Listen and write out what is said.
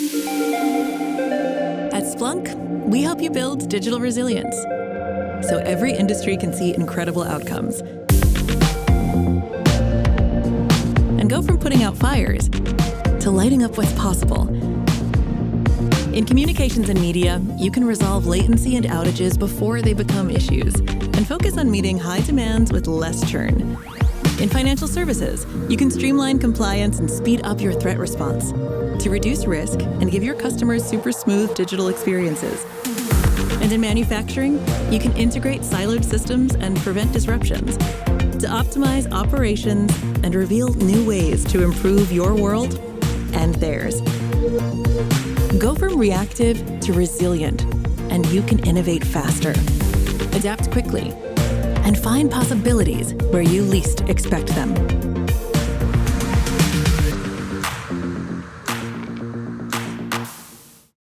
At Splunk, we help you build digital resilience so every industry can see incredible outcomes and go from putting out fires to lighting up what's possible. In communications and media, you can resolve latency and outages before they become issues and focus on meeting high demands with less churn. In financial services, you can streamline compliance and speed up your threat response to reduce risk and give your customers super smooth digital experiences. And in manufacturing, you can integrate siloed systems and prevent disruptions to optimize operations and reveal new ways to improve your world and theirs. Go from reactive to resilient, and you can innovate faster, adapt quickly, and find possibilities where you least expect them.